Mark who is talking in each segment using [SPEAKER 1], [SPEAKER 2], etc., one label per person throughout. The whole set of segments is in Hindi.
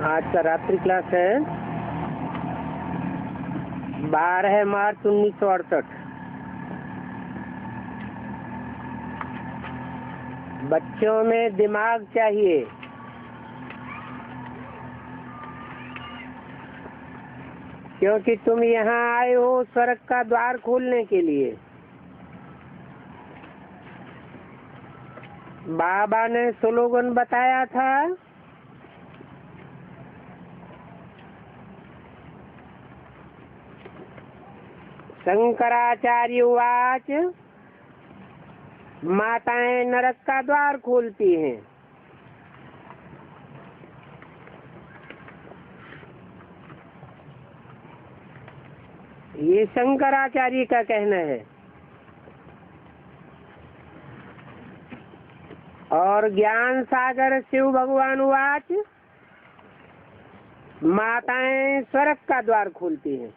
[SPEAKER 1] आज का रात्रि क्लास है 12 मार्च 1968। बच्चों में दिमाग चाहिए। क्योंकि तुम यहाँ आए हो स्वर्ग का द्वार खोलने के लिए। बाबा ने स्लोगन बताया था, शंकराचार्य उवाच, माताएं नरक का द्वार खोलती हैं। ये शंकराचार्य का कहना है। और ज्ञान सागर शिव भगवान उवाच, माताएं स्वर्ग का द्वार खोलती हैं।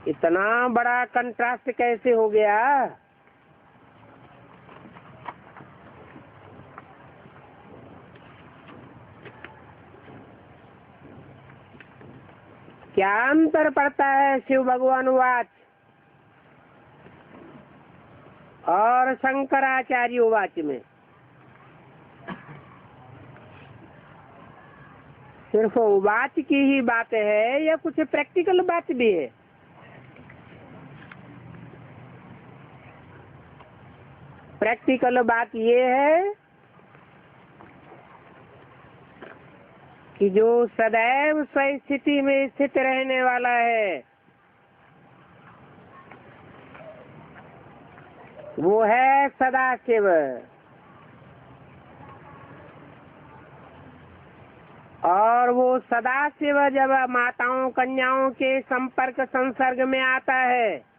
[SPEAKER 1] इतना बड़ा कंट्रास्ट कैसे हो गया? क्या अंतर पड़ता है शिव भगवान उवाच और शंकराचार्य उवाच में? सिर्फ उवाच की ही बात है या कुछ प्रैक्टिकल बात भी है? प्रैक्टिकल बात ये है कि जो सदैव स्वस्थिति में स्थित रहने वाला है वो है सदाशिव। और वो सदाशिव जब माताओं कन्याओं के संपर्क संसर्ग में आता है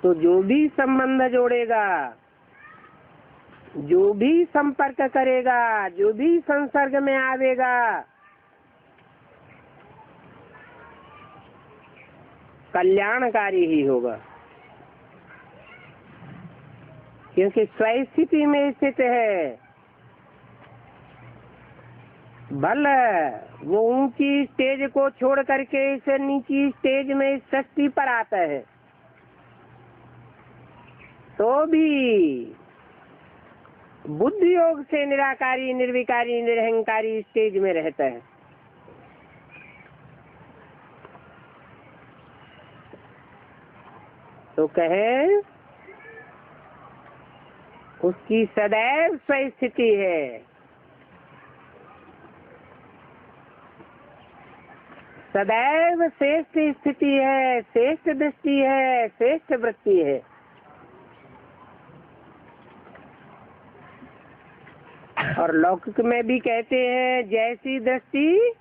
[SPEAKER 1] तो जो भी संबंध जोड़ेगा, जो भी संपर्क करेगा, जो भी संसर्ग में आवेगा, कल्याणकारी ही होगा। क्योंकि स्वस्थिति में स्थित है। भले वो ऊंची स्टेज को छोड़ करके इस नीची स्टेज में इस सृष्टि पर आता है तो भी बुद्धि योग से निराकारी निर्विकारी निरहंकारी स्टेज में रहता है। तो कहे उसकी सदैव स्वस्थिति है। सदैव श्रेष्ठ स्थिति है, श्रेष्ठ दृष्टि है, श्रेष्ठ वृत्ति है। और लौकिक में भी कहते हैं, जैसी दृष्टि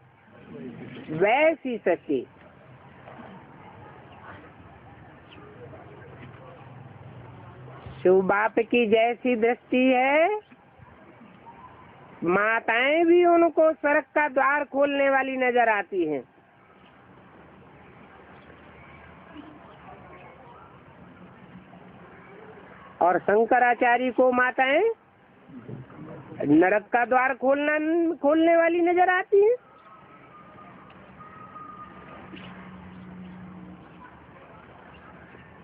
[SPEAKER 1] वैसी सृष्टि। शिव बाप की जैसी दृष्टि है, माताएं भी उनको स्वर्ग का द्वार खोलने वाली नजर आती हैं। और शंकराचार्य को माताएं नरक का द्वार खोलने वाली नजर आती हैं।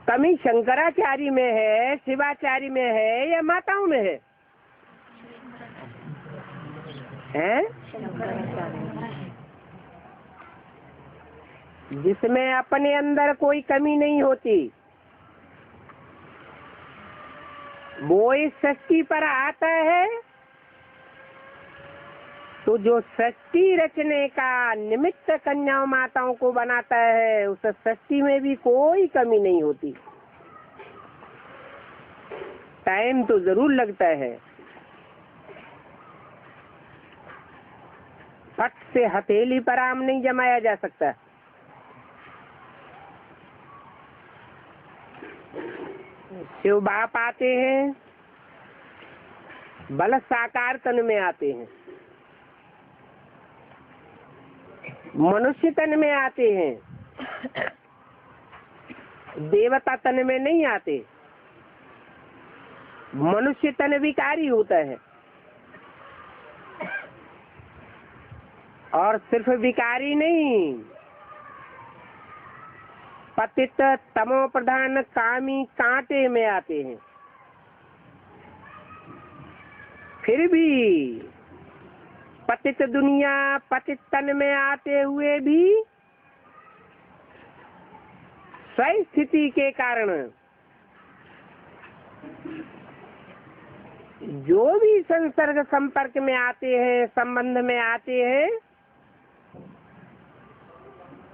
[SPEAKER 1] कमी शंकराचार्य में है, शिवाचार्य में है या माताओं में है? हैं? जिसमें अपने अंदर कोई कमी नहीं होती वो इस सृष्टि पर आता है तो जो सृष्टि रचने का निमित्त कन्याओं माताओं को बनाता है उस सृष्टि में भी कोई कमी नहीं होती। टाइम तो जरूर लगता है। फट से हथेली पर आम नहीं जमाया जा सकता। शिव बाप आते हैं, बल साकार तन में आते हैं, मनुष्य तन में आते हैं। देवता तन में नहीं आते, मनुष्य तन विकारी होता है। और सिर्फ विकारी नहीं, पतित तमो प्रधान कामी कांटे में आते हैं। फिर भी पतित दुनिया पतित तन में आते हुए भी स्थिति के कारण जो भी संसर्ग संपर्क में आते हैं, संबंध में आते हैं,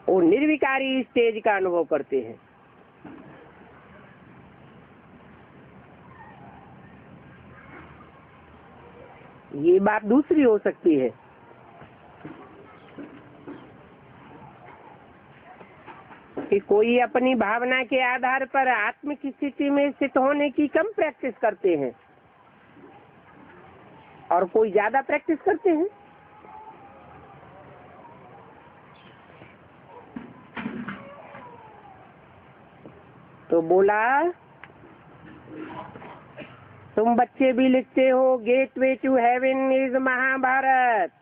[SPEAKER 1] वो निर्विकारी स्टेज का अनुभव करते हैं। ये बात दूसरी हो सकती है कि कोई अपनी भावना के आधार पर आत्म की स्थिति में स्थित होने की कम प्रैक्टिस करते हैं और कोई ज्यादा प्रैक्टिस करते हैं। तो बोला, तुम बच्चे भी लिखते हो gateway to heaven is Mahabharat.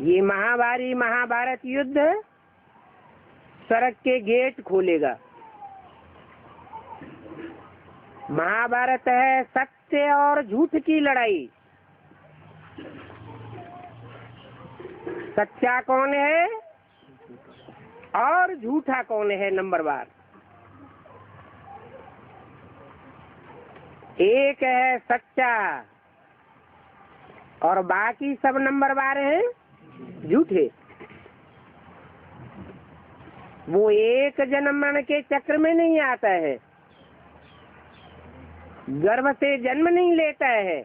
[SPEAKER 1] ये महाभारत युद्ध स्वर्ग के गेट खोलेगा। महाभारत है सत्य और झूठ की लड़ाई। सच्चा कौन है और झूठा कौन है, नंबरवार। एक है सच्चा और बाकी सब नंबरवार हैं झूठे। वो एक जन्म मरण के चक्र में नहीं आता है, गर्भ से जन्म नहीं लेता है,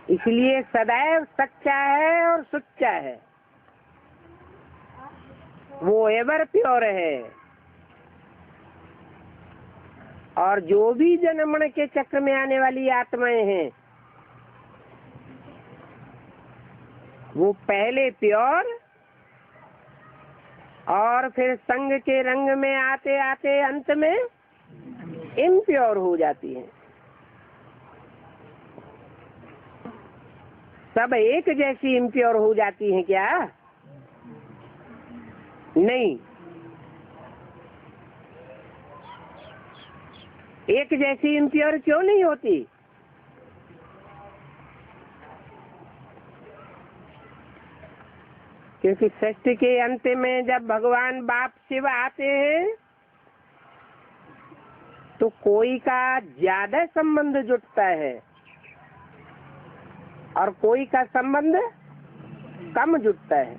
[SPEAKER 1] इसलिए सदैव सच्चा है और सच्चा है। वो एवर प्योर है। और जो भी जन्म मरण के चक्र में आने वाली आत्माएं हैं, वो पहले प्योर और फिर संग के रंग में आते आते अंत में इम्प्योर हो जाती हैं। सब एक जैसी इम्प्योर हो जाती हैं क्या? नहीं। एक जैसी इम्प्योर क्यों नहीं होती? क्योंकि सृष्टि के अंत में जब भगवान बाप शिव आते हैं तो कोई का ज्यादा संबंध जुटता है और कोई का संबंध कम जुटता है।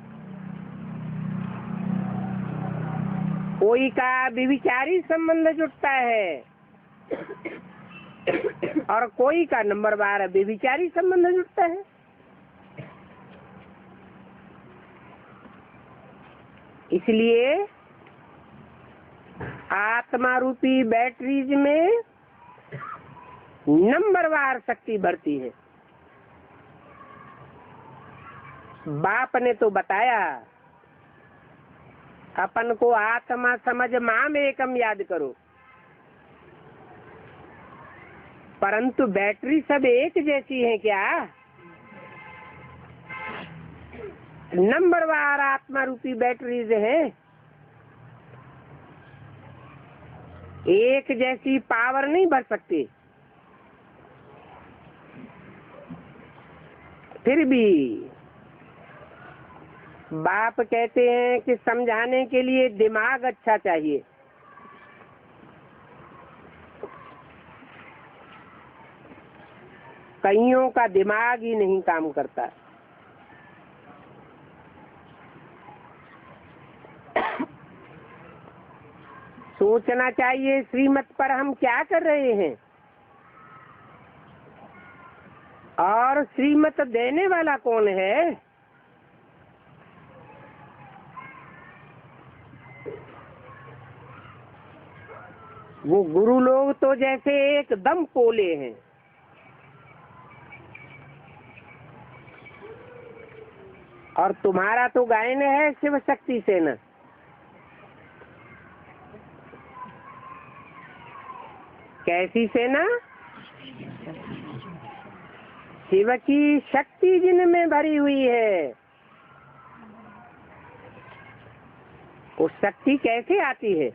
[SPEAKER 1] कोई का विविचारी संबंध जुटता है और कोई का नंबर 12 विविचारी संबंध जुटता है। इसलिए आत्मा रूपी बैटरीज में नंबरवार शक्ति भरती है। बाप ने तो बताया अपन को आत्मा समझ माम एकम याद करो, परंतु बैटरी सब एक जैसी है क्या? नंबरवार आत्मा रूपी बैटरीज है। एक जैसी पावर नहीं भर सकती। फिर भी बाप कहते हैं कि समझाने के लिए दिमाग अच्छा चाहिए। कईयों का दिमाग ही नहीं काम करता। सोचना चाहिए श्रीमत पर हम क्या कर रहे हैं और श्रीमत देने वाला कौन है। वो गुरु लोग तो जैसे एकदम पोले हैं। और तुम्हारा तो गायन है शिव शक्ति सेना। कैसी सेना? शिव की शक्ति जिनमें भरी हुई है। वो शक्ति कैसे आती है?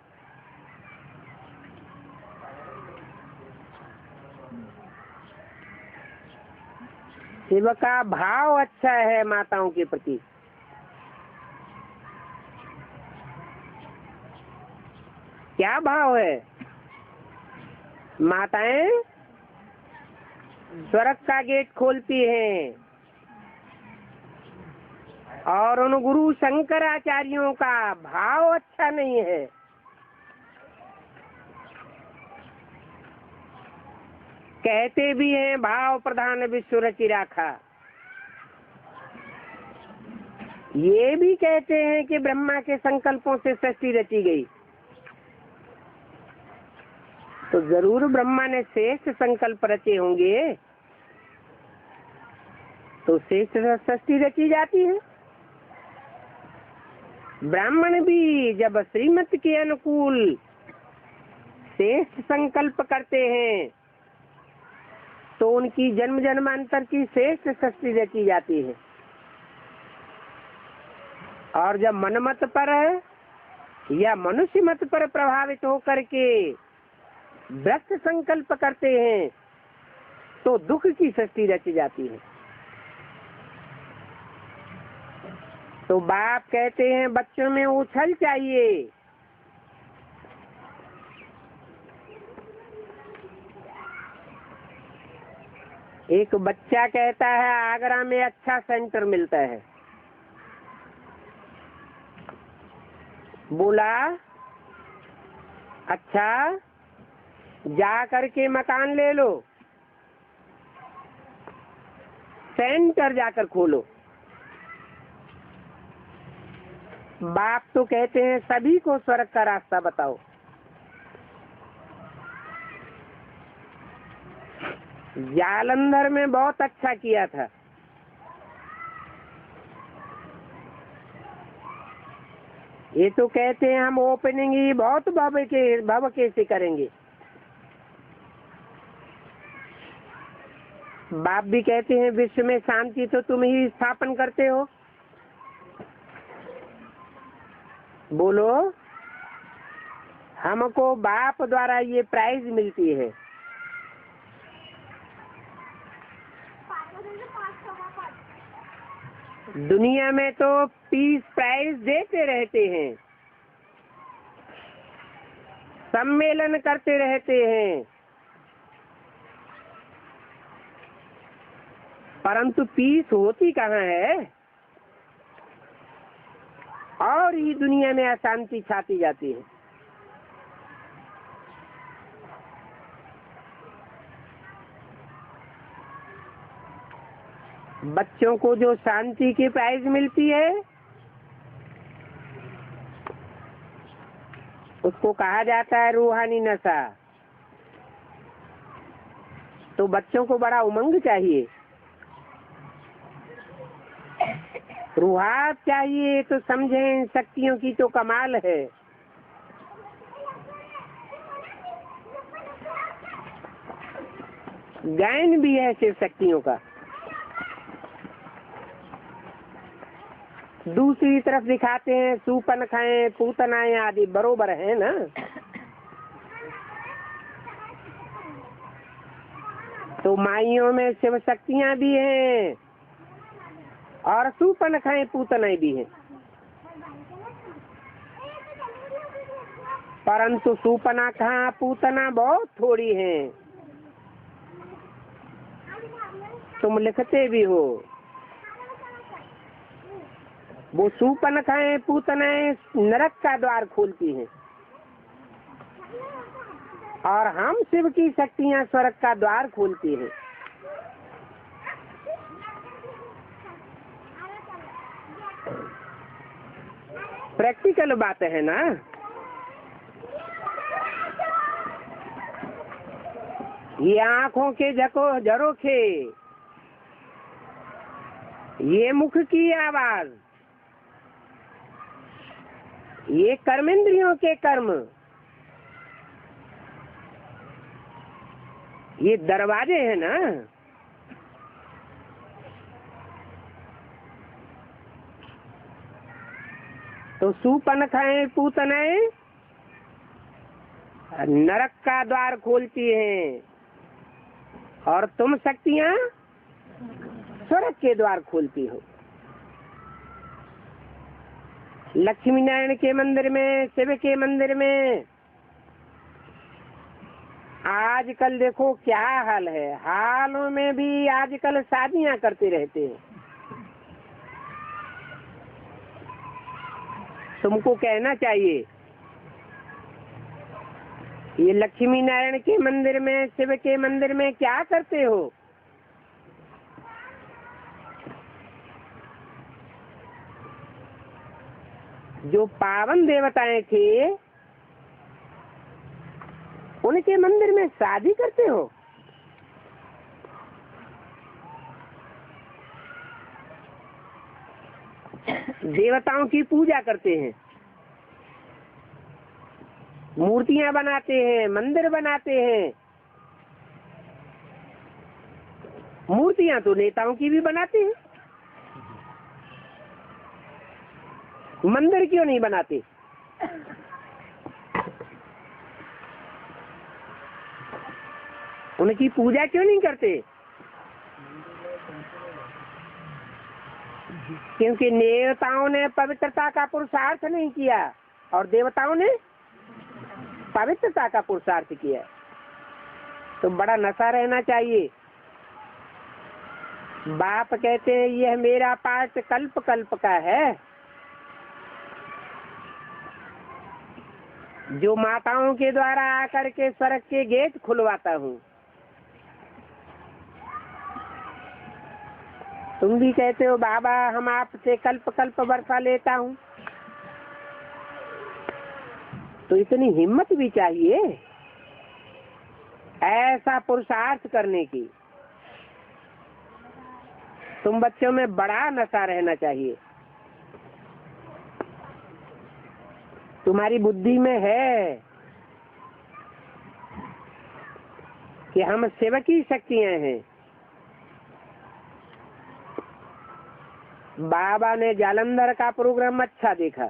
[SPEAKER 1] शिव का भाव अच्छा है माताओं के प्रति। क्या भाव है? माताएं स्वर्ग का गेट खोलती हैं और उन गुरु शंकराचार्यों का भाव अच्छा नहीं है। कहते भी हैं भाव प्रधान विश्व रचि राखा। ये भी कहते हैं कि ब्रह्मा के संकल्पों से सृष्टि रची गई। तो जरूर ब्रह्मा ने श्रेष्ठ संकल्प रचे होंगे, तो श्रेष्ठ सृष्टि रची जाती है। ब्राह्मण भी जब श्रीमत के अनुकूल श्रेष्ठ संकल्प करते हैं तो उनकी जन्म जन्मांतर की श्रेष्ठ सृष्टि रची जाती है। और जब मनमत पर या मनुष्य मत पर प्रभावित होकर के भ्रष्ट संकल्प करते हैं तो दुख की सृष्टि रची जाती है। तो बाप कहते हैं बच्चों में उछल चाहिए। एक बच्चा कहता है आगरा में अच्छा सेंटर मिलता है। बोला अच्छा, जा करके मकान ले लो, सेंटर जाकर खोलो। बाप तो कहते हैं सभी को स्वर्ग का रास्ता बताओ। जालंधर में बहुत अच्छा किया था। ये तो कहते हैं हम ओपनिंग ही बहुत भव्य कैसे करेंगे। बाप भी कहते हैं विश्व में शांति तो तुम ही स्थापन करते हो। बोलो, हमको बाप द्वारा ये प्राइज मिलती है। दुनिया में तो पीस प्राइज देते रहते हैं, सम्मेलन करते रहते हैं, परंतु पीस होती कहाँ है? और ही दुनिया में अशांति छाती जाती है। बच्चों को जो शांति की प्राइज मिलती है उसको कहा जाता है रूहानी नशा। तो बच्चों को बड़ा उमंग चाहिए, रूहात चाहिए, तो समझें इन शक्तियों की तो कमाल है। गायन भी है शिव शक्तियों का। दूसरी तरफ दिखाते हैं सूपन खाएं पूतनाएं आदि, बरोबर है ना। तो माइयों में शिव शक्तियां भी हैं और सूपन खाएं पूतनाएं भी हैं, परंतु सूपना कहाँ पूतना बहुत थोड़ी हैं। तुम लिखते भी हो, वो सूपन खाएं पूतनाएं नरक का द्वार खोलती हैं और हम शिव की शक्तियां स्वर्ग का द्वार खोलती हैं। प्रैक्टिकल बात है ना। ये आंखों के झरोखे ये मुख की आवाज, ये कर्मेंद्रियों के कर्म, ये दरवाजे हैं ना। तो सुपनखाएं पूतनाएं नरक का द्वार खोलती हैं और तुम शक्तियां स्वर्ग के द्वार खोलती हो। लक्ष्मी नारायण के मंदिर में, शिव के मंदिर में आजकल देखो क्या हाल है। हालों में भी आजकल शादियां करते रहते हैं। तुमको कहना चाहिए, ये लक्ष्मी नारायण के मंदिर में, शिव के मंदिर में क्या करते हो? जो पावन देवताएं थे उनके मंदिर में शादी करते हो। देवताओं की पूजा करते हैं, मूर्तियां बनाते हैं, मंदिर बनाते हैं। मूर्तियां तो नेताओं की भी बनाते हैं, मंदिर क्यों नहीं बनाते? उनकी पूजा क्यों नहीं करते? क्योंकि नेताओं ने पवित्रता का पुरुषार्थ नहीं किया और देवताओं ने पवित्रता का पुरुषार्थ किया। तो बड़ा नशा रहना चाहिए। बाप कहते हैं यह मेरा पाठ कल्प कल्प का है। जो माताओं के द्वारा आकर के स्वर्ग के गेट खुलवाता हूँ। तुम भी कहते हो बाबा हम आपसे कल्प कल्प वर्षा लेता हूँ। तो इतनी हिम्मत भी चाहिए ऐसा पुरुषार्थ करने की। तुम बच्चों में बड़ा नशा रहना चाहिए। तुम्हारी बुद्धि में है कि हम शिव की शक्तियां हैं। बाबा ने जालंधर का प्रोग्राम अच्छा देखा।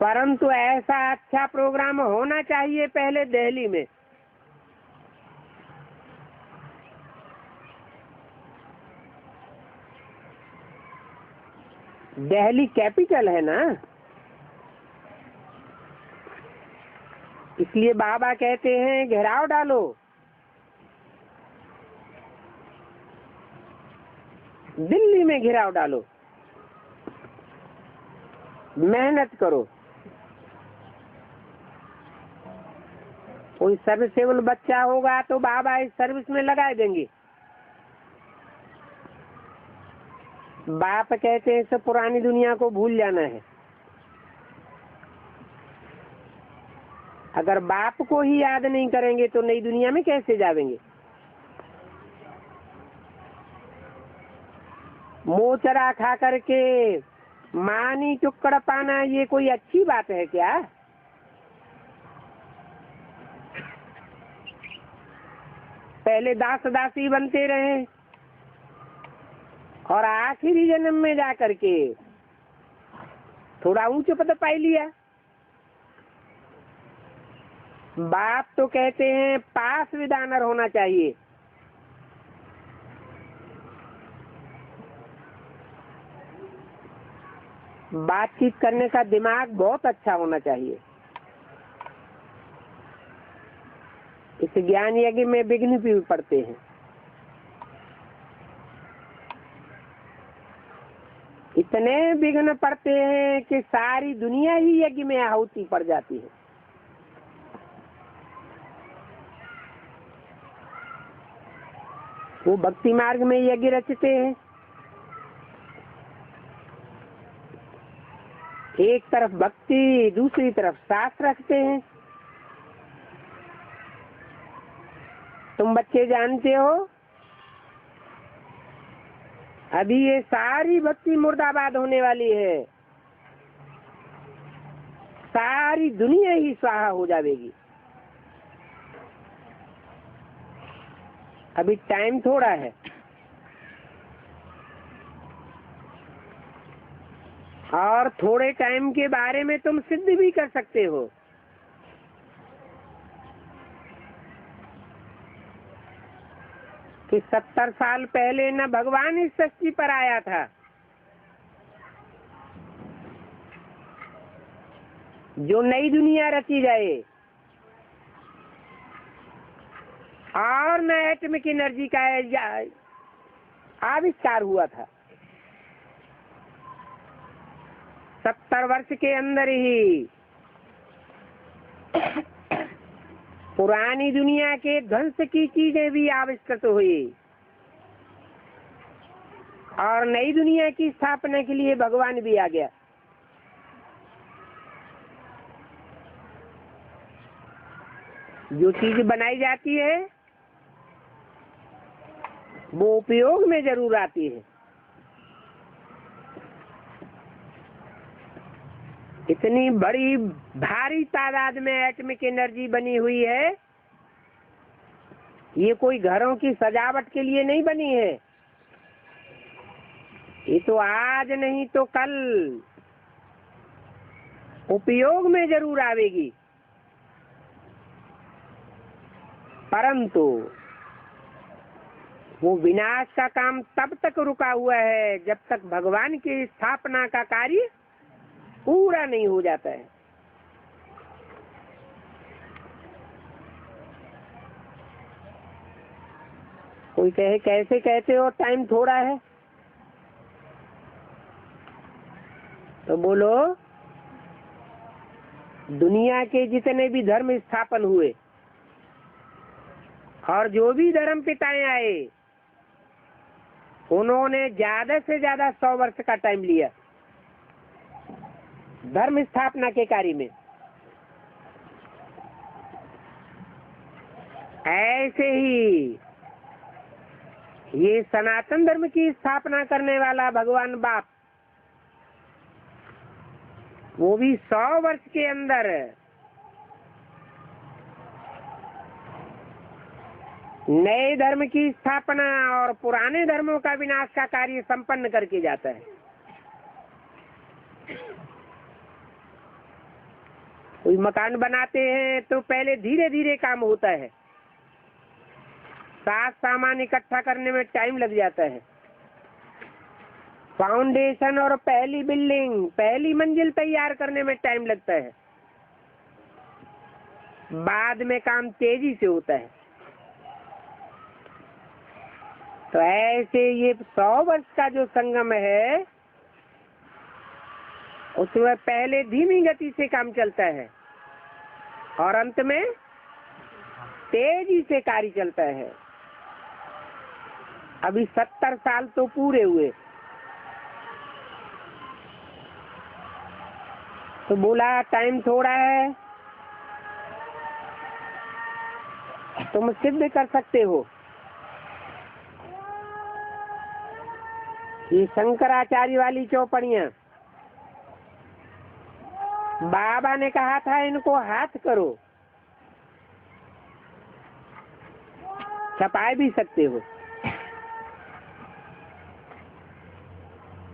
[SPEAKER 1] परंतु ऐसा अच्छा प्रोग्राम होना चाहिए पहले दिल्ली में। दिल्ली कैपिटल है ना, इसलिए बाबा कहते हैं घेराव डालो। दिल्ली में घेराव डालो, मेहनत करो। कोई सर्विसेबल बच्चा होगा तो बाबा इस सर्विस में लगा देंगे। बाप कहते हैं सब पुरानी दुनिया को भूल जाना है। अगर बाप को ही याद नहीं करेंगे तो नई दुनिया में कैसे जाएंगे? मोचरा खा करके मानी टुकड़ पाना ये कोई अच्छी बात है क्या? पहले दास दासी बनते रहे और आखिरी जन्म में जाकर के थोड़ा ऊंच पद पाई लिया। बाप तो कहते हैं पास विदानर होना चाहिए। बातचीत करने का दिमाग बहुत अच्छा होना चाहिए। इस ज्ञान यज्ञ में विघ्न भी पड़ते हैं। इतने विघ्न पड़ते हैं कि सारी दुनिया ही यज्ञ में आहुति पड़ जाती है। वो भक्ति मार्ग में यज्ञ रचते हैं। एक तरफ भक्ति, दूसरी तरफ शास्त्र रखते हैं। तुम बच्चे जानते हो, अभी ये सारी भक्ति मुर्दाबाद होने वाली है, सारी दुनिया ही स्वाहा हो जाएगी। अभी टाइम थोड़ा है, और थोड़े टाइम के बारे में तुम सिद्ध भी कर सकते हो। कि 70 साल पहले न भगवान इस सृष्टि पर आया था, जो नई दुनिया रची जाए, और न एटमिक एनर्जी का आविष्कार हुआ था। 70 वर्ष के अंदर ही पुरानी दुनिया के ध्वंस की चीजें भी आविष्कृत हुई, और नई दुनिया की स्थापना के लिए भगवान भी आ गया। जो चीज बनाई जाती है वो उपयोग में जरूर आती है। इतनी बड़ी भारी तादाद में एटमिक एनर्जी बनी हुई है, ये कोई घरों की सजावट के लिए नहीं बनी है। ये तो आज नहीं तो कल उपयोग में जरूर आवेगी, परंतु वो विनाश का काम तब तक रुका हुआ है जब तक भगवान की स्थापना का कार्य पूरा नहीं हो जाता है। कोई कहे कैसे कहते हो टाइम थोड़ा है, तो बोलो दुनिया के जितने भी धर्म स्थापन हुए और जो भी धर्म पिताएं आए, उन्होंने ज्यादा से ज्यादा 100 वर्ष का टाइम लिया धर्म स्थापना के कार्य में। ऐसे ही ये सनातन धर्म की स्थापना करने वाला भगवान बाप, वो भी 100 वर्ष के अंदर नए धर्म की स्थापना और पुराने धर्मों का विनाश का कार्य संपन्न करके जाता है। कोई मकान बनाते हैं तो पहले धीरे धीरे काम होता है, साथ सामान इकट्ठा करने में टाइम लग जाता है। फाउंडेशन और पहली बिल्डिंग, पहली मंजिल तैयार करने में टाइम लगता है, बाद में काम तेजी से होता है। तो ऐसे ये 100 वर्ष का जो संगम है, उसमें पहले धीमी गति से काम चलता है और अंत में तेजी से कार्य चलता है। अभी 70 साल तो पूरे हुए, तो बोला टाइम थोड़ा है, तुम सिद्ध कर सकते हो। ये शंकराचार्य वाली चौपड़ियां, बाबा ने कहा था इनको हाथ करो, छपाए भी सकते हो।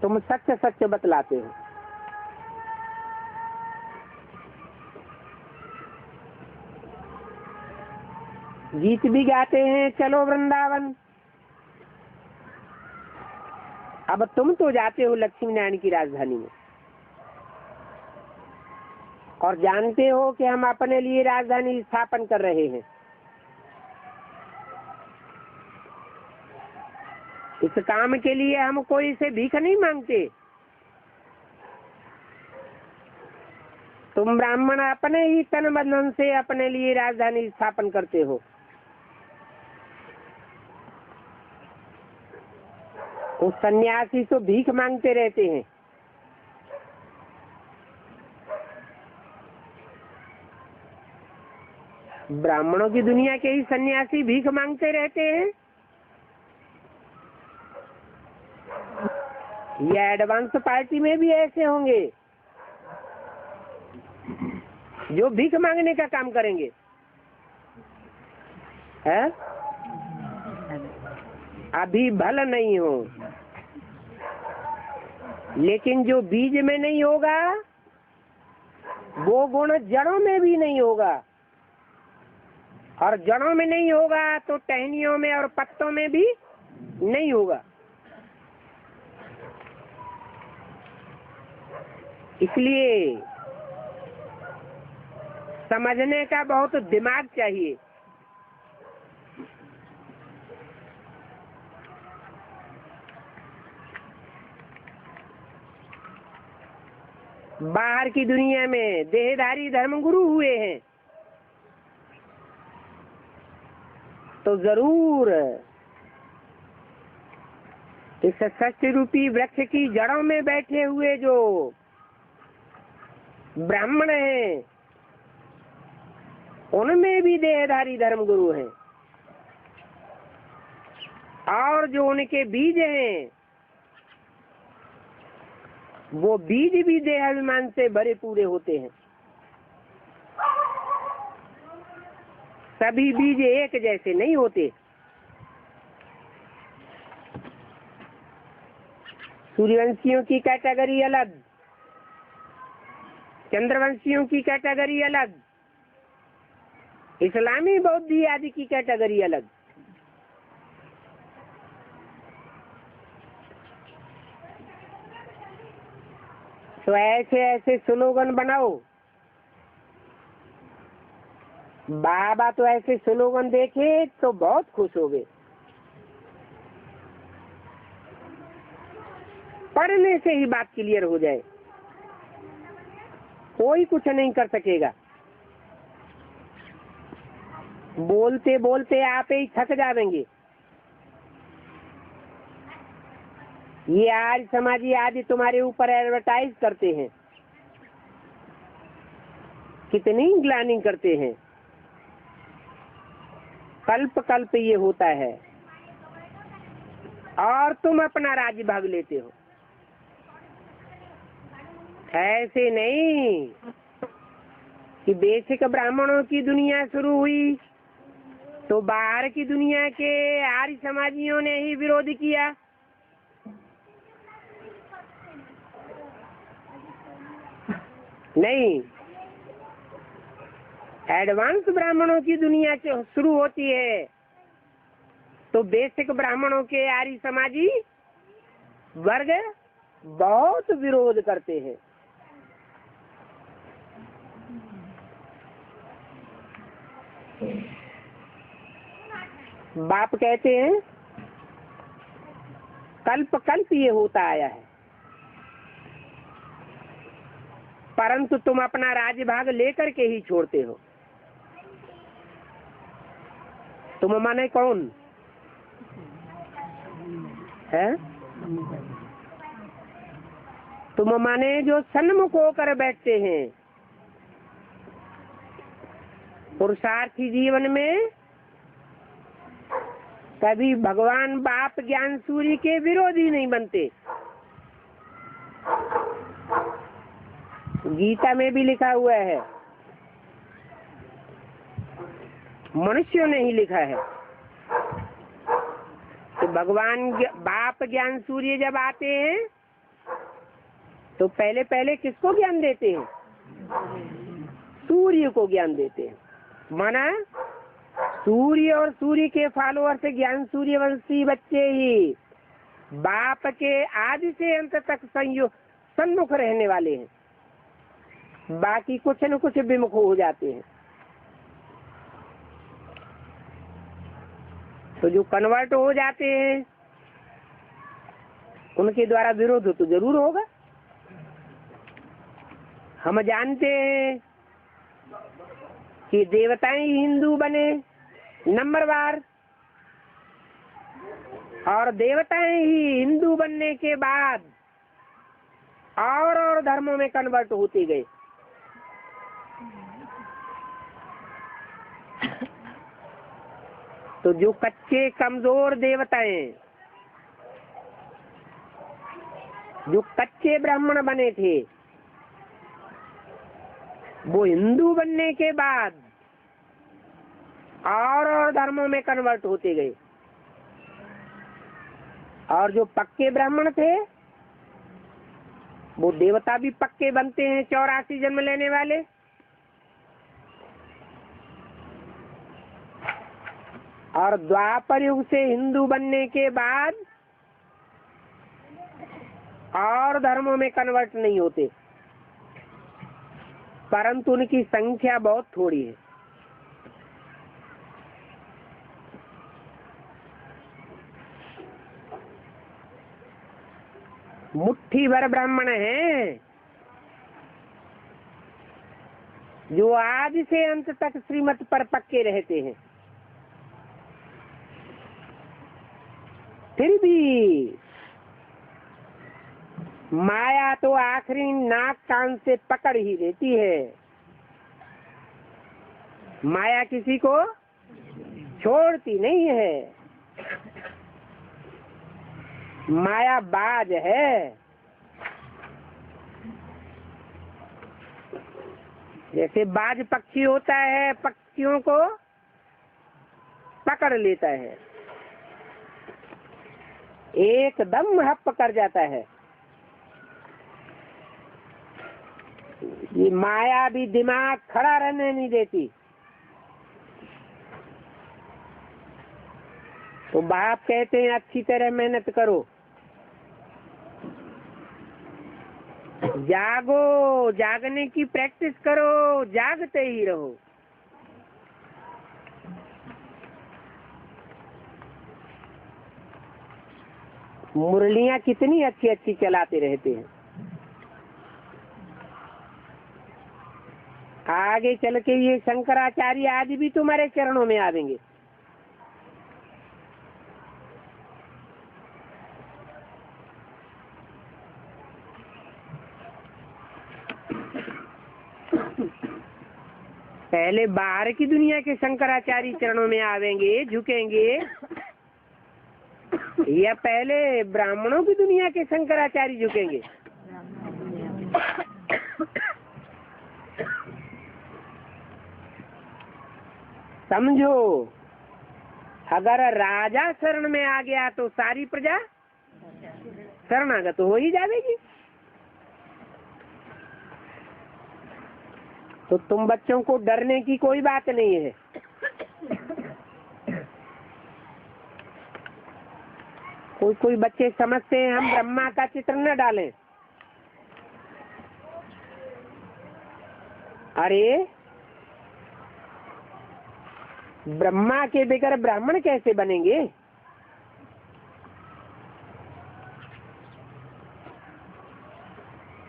[SPEAKER 1] तुम सच सच बतलाते हो। गीत भी गाते हैं, चलो वृंदावन। अब तुम तो जाते हो लक्ष्मी नारायण की राजधानी में और जानते हो कि हम अपने लिए राजधानी स्थापन कर रहे हैं। इस काम के लिए हम कोई से भीख नहीं मांगते। तुम ब्राह्मण अपने ही तन बंधन से अपने लिए राजधानी स्थापन करते हो। उस सन्यासी तो भीख मांगते रहते हैं। ब्राह्मणों की दुनिया के ही सन्यासी भीख मांगते रहते हैं। या एडवांस पार्टी में भी ऐसे होंगे जो भीख मांगने का काम करेंगे, है? अभी भला नहीं हो, लेकिन जो बीज में नहीं होगा वो गुण जड़ों में भी नहीं होगा, और जड़ों में नहीं होगा तो टहनियों में और पत्तों में भी नहीं होगा। इसलिए समझने का बहुत दिमाग चाहिए। बाहर की दुनिया में देहधारी धर्मगुरु हुए हैं तो जरूर इस सत्य रूपी वृक्ष की जड़ों में बैठे हुए जो ब्राह्मण हैं उनमें भी देहधारी धर्मगुरु हैं, और जो उनके बीज हैं वो बीज भी देहाभिमान से भरे पूरे होते हैं। सभी बीज एक जैसे नहीं होते। सूर्यवंशियों की कैटेगरी अलग, चंद्रवंशियों की कैटेगरी अलग, इस्लामी बौद्धी आदि की कैटेगरी अलग। तो ऐसे ऐसे स्लोगन बनाओ। बाबा तो ऐसे स्लोगन देखे तो बहुत खुश हो गए। पढ़ने से ही बात क्लियर हो जाए, कोई कुछ नहीं कर सकेगा। बोलते बोलते आप ही थक जाएंगे। ये आज समाजी आदि तुम्हारे ऊपर एडवर्टाइज करते हैं, कितनी ग्लानिंग करते हैं। कल्प कल्प ये होता है और तुम अपना राज्य भाग लेते हो। ऐसे नहीं कि बेसिक ब्राह्मणों की दुनिया शुरू हुई तो बाहर की दुनिया के आर्य समाजियों ने ही विरोध किया। नहीं, एडवांस ब्राह्मणों की दुनिया शुरू होती है तो बेसिक ब्राह्मणों के आर्य समाजी वर्ग बहुत विरोध करते हैं। बाप कहते हैं कल्प कल्प ये होता आया है, परंतु तुम अपना राज्य भाग लेकर के ही छोड़ते हो। तुम माने कौन है? तुम माने जो सन्मुख होकर बैठते हैं। पुरुषार्थी जीवन में कभी भगवान बाप ज्ञान सूर्य के विरोधी नहीं बनते। गीता में भी लिखा हुआ है, मनुष्यों ने ही लिखा है कि भगवान बाप ज्ञान सूर्य जब आते हैं तो पहले पहले किसको ज्ञान देते हैं? सूर्य को ज्ञान देते हैं। माना सूर्य और सूर्य के फॉलोअर्स ज्ञान सूर्यवंशी बच्चे ही बाप के आदि से अंत तक सन्मुख रहने वाले हैं, बाकी कुछ न कुछ विमुख हो जाते हैं। तो जो कन्वर्ट हो जाते हैं उनके द्वारा विरोध तो जरूर होगा। हम जानते हैं कि देवताएं हिंदू बने नंबरवार, और देवताएं ही हिंदू बनने के बाद और धर्मों में कन्वर्ट होते गए। तो जो कच्चे कमजोर देवताएं, जो कच्चे ब्राह्मण बने थे, वो हिंदू बनने के बाद और धर्मों में कन्वर्ट होते गए। और जो पक्के ब्राह्मण थे वो देवता भी पक्के बनते हैं, 84 जन्म लेने वाले। और द्वापर युग से हिंदू बनने के बाद और धर्मों में कन्वर्ट नहीं होते, परंतु उनकी संख्या बहुत थोड़ी है। मुट्ठी भर ब्राह्मण हैं जो आज से अंत तक श्रीमत पर पक्के रहते हैं। फिर भी माया तो आखिरी नाक कान से पकड़ ही लेती है। माया किसी को छोड़ती नहीं है। माया बाज है। जैसे बाज पक्षी होता है, पक्षियों को पकड़ लेता है, एकदम हप कर जाता है। ये माया भी दिमाग खड़ा रहने नहीं देती। तो बाप कहते हैं अच्छी तरह मेहनत करो, जागो, जागने की प्रैक्टिस करो, जागते ही रहो। मुरलियां कितनी अच्छी अच्छी चलाते रहते हैं। आगे चल के ये शंकराचार्य आज भी तुम्हारे चरणों में आवेंगे। पहले बाहर की दुनिया के शंकराचार्य चरणों में आवेंगे, झुकेंगे, या पहले ब्राह्मणों की दुनिया के शंकराचार्य झुकेंगे? समझो, अगर राजा शरण में आ गया तो सारी प्रजा शरणागत हो ही जाएगी। तो तुम बच्चों को डरने की कोई बात नहीं है। कोई बच्चे समझते हैं हम ब्रह्मा का चित्र न डालें। अरे ब्रह्मा के बगैर ब्राह्मण कैसे बनेंगे?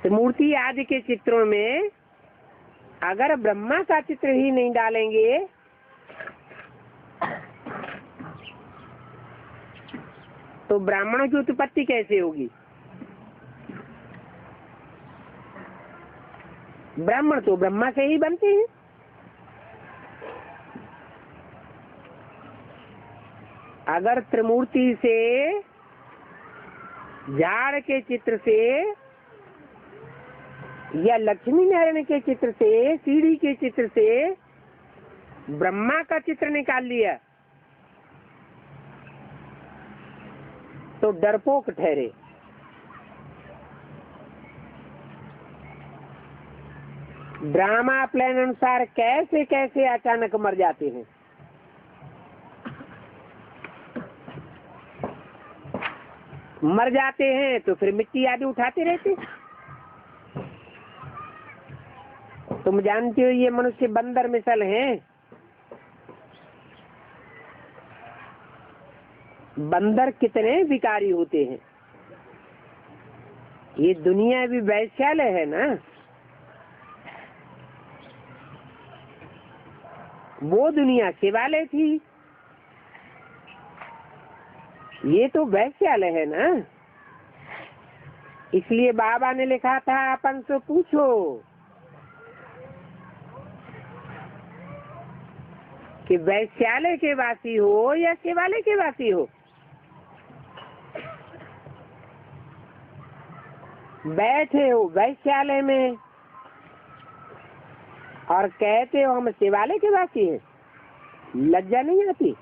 [SPEAKER 1] तो मूर्ति आदि के चित्रों में अगर ब्रह्मा का चित्र ही नहीं डालेंगे तो ब्राह्मणों की उत्पत्ति कैसे होगी? ब्राह्मण तो ब्रह्मा से ही बनते हैं। अगर त्रिमूर्ति से, झाड़ के चित्र से, या लक्ष्मी नारायण के चित्र से, सीढ़ी के चित्र से ब्रह्मा का चित्र निकाल लिया तो डरपोक ठहरे। ड्रामा प्लान अनुसार कैसे कैसे अचानक मर जाते हैं। मर जाते हैं तो फिर मिट्टी आदि उठाते रहते। तुम जानते हो ये मनुष्य बंदर मिसल हैं। बंदर कितने विकारी होते हैं। ये दुनिया भी वैश्यालय है ना। वो दुनिया शिवालय थी, ये तो वैश्यालय है ना। इसलिए बाबा ने लिखा था अपन से पूछो कि वैश्यालय के वासी हो या शिवालय के वासी हो, बैठे हो वैश्यालय में और कहते हो हम शिवालय के वासी हैं, लज्जा नहीं आती?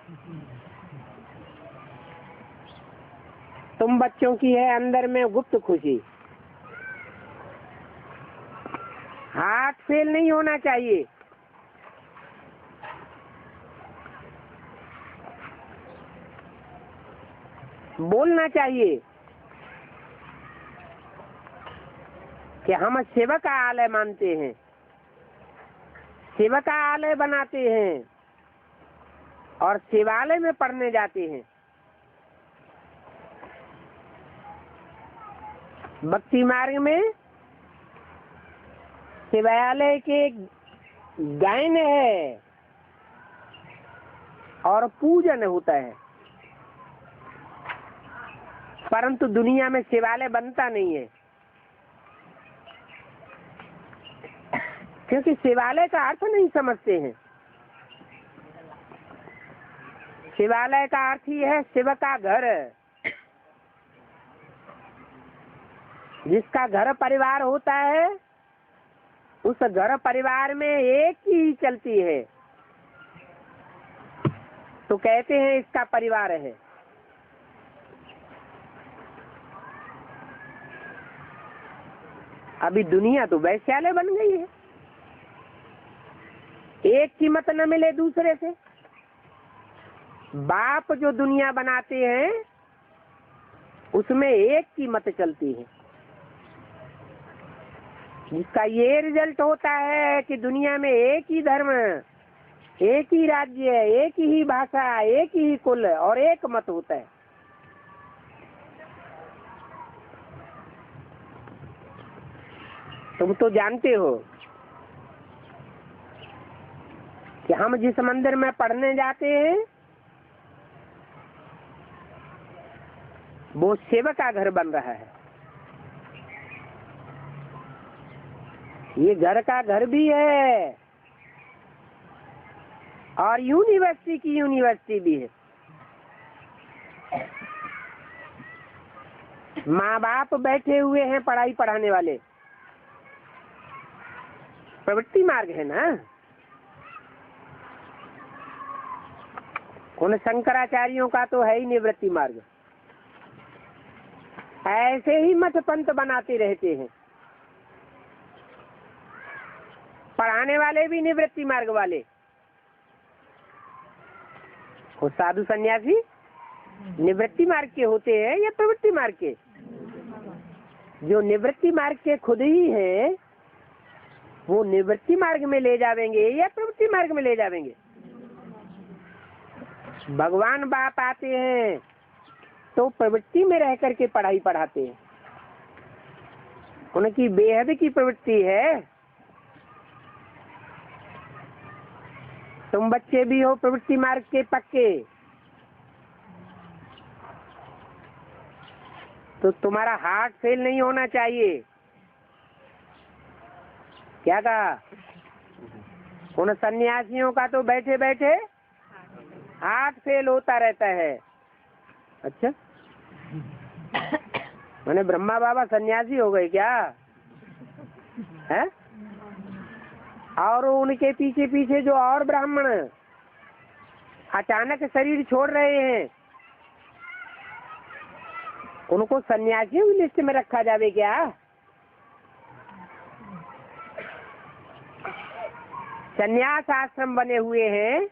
[SPEAKER 1] तुम बच्चों की है अंदर में गुप्त खुशी, हाथ फेल नहीं होना चाहिए। बोलना चाहिए कि हम सेवा का आलय मानते हैं, सेवा का आलय बनाते हैं और शिवालय में पढ़ने जाते हैं। भक्ति मार्ग में शिवालय के गायन है और पूजन होता है, परंतु दुनिया में शिवालय बनता नहीं है, क्योंकि शिवालय का अर्थ नहीं समझते हैं। शिवालय का अर्थ ही है शिव का घर, जिसका घर परिवार होता है उस घर परिवार में एक ही चलती है, तो कहते हैं इसका परिवार है। अभी दुनिया तो वैश्यालय बन गई है, एक की मत न मिले दूसरे से। बाप जो दुनिया बनाते हैं उसमें एक की मत चलती है, जिसका ये रिजल्ट होता है कि दुनिया में एक ही धर्म, एक ही राज्य, एक ही भाषा, एक ही कुल और एक मत होता है। तुम तो जानते हो कि हम जिस मंदिर में पढ़ने जाते हैं वो शिव का घर बन रहा है। ये घर का घर भी है और यूनिवर्सिटी की यूनिवर्सिटी भी है। माँ बाप बैठे हुए हैं पढ़ाई पढ़ाने वाले, प्रवृत्ति मार्ग है ना। उन शंकराचार्यों का तो है ही निवृत्ति मार्ग। ऐसे ही मत पंथ बनाते रहते हैं, पढ़ाने वाले भी निवृत्ति मार्ग वाले। वो साधु सन्यासी निवृत्ति मार्ग के होते हैं या प्रवृत्ति मार्ग के? जो निवृत्ति मार्ग के खुद ही है वो निवृत्ति मार्ग में ले जावेंगे या प्रवृत्ति मार्ग में ले जावेंगे? भगवान बाप आते हैं तो प्रवृत्ति में रह करके पढ़ाई पढ़ाते हैं, उनकी बेहद की प्रवृत्ति है। तुम बच्चे भी हो प्रवृत्ति मार्ग के पक्के, तो तुम्हारा हार्ट फेल नहीं होना चाहिए। क्या कहा? उन सन्यासियों का तो बैठे बैठे हार्ट फेल होता रहता है। अच्छा, मैंने ब्रह्मा बाबा सन्यासी हो गए क्या है? और उनके पीछे पीछे जो और ब्राह्मण अचानक शरीर छोड़ रहे हैं उनको सन्यासियों की लिस्ट में रखा जावे क्या? सन्यास आश्रम बने हुए हैं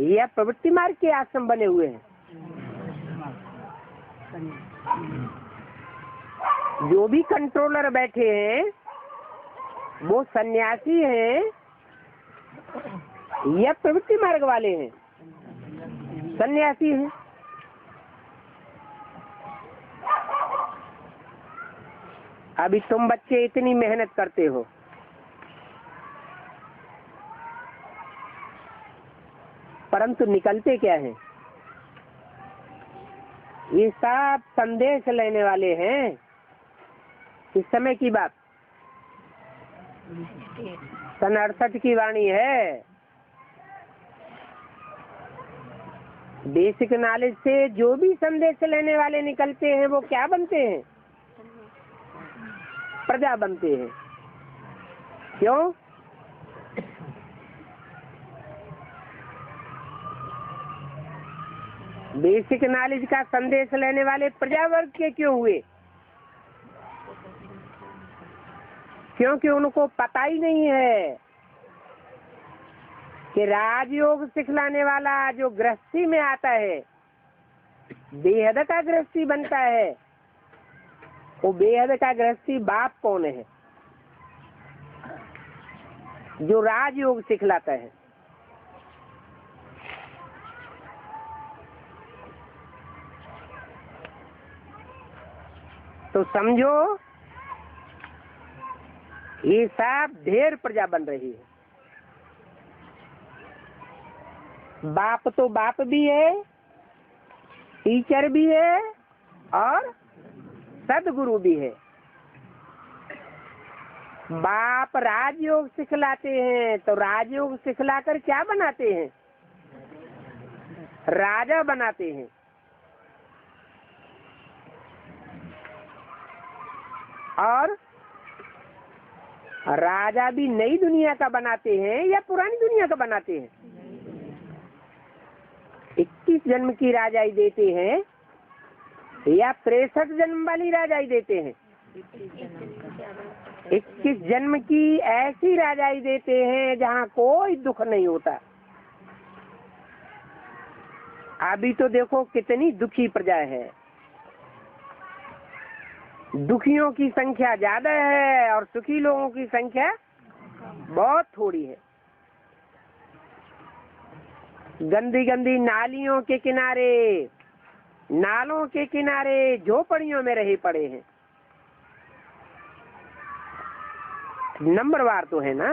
[SPEAKER 1] या प्रवृत्ति मार्ग के आश्रम बने हुए हैं? जो भी कंट्रोलर बैठे हैं वो सन्यासी हैं या प्रवृत्ति मार्ग वाले हैं? सन्यासी हैं। अभी तुम बच्चे इतनी मेहनत करते हो, परंतु निकलते क्या है? ये सब संदेश लेने वाले हैं। इस समय की बात सन 68 की वाणी है बेसिक नॉलेज से जो भी संदेश लेने वाले निकलते हैं वो क्या बनते हैं? प्रजा बनते हैं। क्यों? बेसिक नॉलेज का संदेश लेने वाले प्रजा वर्ग के क्यों हुए? क्योंकि उनको पता ही नहीं है कि राजयोग सिखलाने वाला जो गृहस्थी में आता है, बेहद का गृहस्थी बनता है, वो बेहद का गृहस्थी बाप कौन है? जो राजयोग सिखलाता है। तो समझो ये सब ढेर प्रजा बन रही है। बाप तो बाप भी है, टीचर भी है और सदगुरु भी है। बाप राजयोग सिखलाते हैं तो राजयोग सिखलाकर क्या बनाते हैं? राजा बनाते हैं। और राजा भी नई दुनिया का बनाते हैं या पुरानी दुनिया का बनाते हैं? 21 जन्म की राजाई देते हैं या 63 जन्म वाली राजाई देते हैं? 21 जन्म की ऐसी राजाई देते हैं जहाँ कोई दुख नहीं होता। अभी तो देखो कितनी दुखी प्रजा है, दुखियों की संख्या ज्यादा है और सुखी लोगों की संख्या बहुत थोड़ी है। गंदी गंदी नालियों के किनारे, नालों के किनारे झोपड़ियों में रहे पड़े हैं। नंबरवार तो है ना,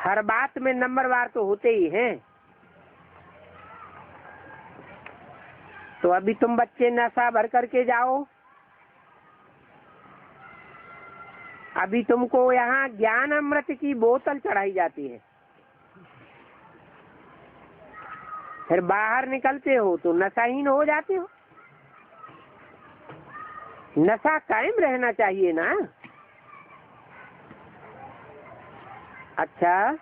[SPEAKER 1] हर बात में नंबरवार तो होते ही हैं। तो अभी तुम बच्चे नशा भर करके जाओ, अभी तुमको यहाँ ज्ञान अमृत की बोतल चढ़ाई जाती है, फिर बाहर निकलते हो तो नशाहीन हो जाते हो। नशा कायम रहना चाहिए ना। अच्छा,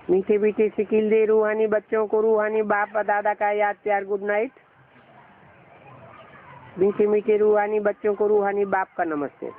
[SPEAKER 1] मीठे मीठे सिकिल दे रूहानी बच्चों को, रूहानी बाप दादा का याद प्यार गुड नाइट। मीठे मीठे रूहानी बच्चों को रूहानी बाप का नमस्ते।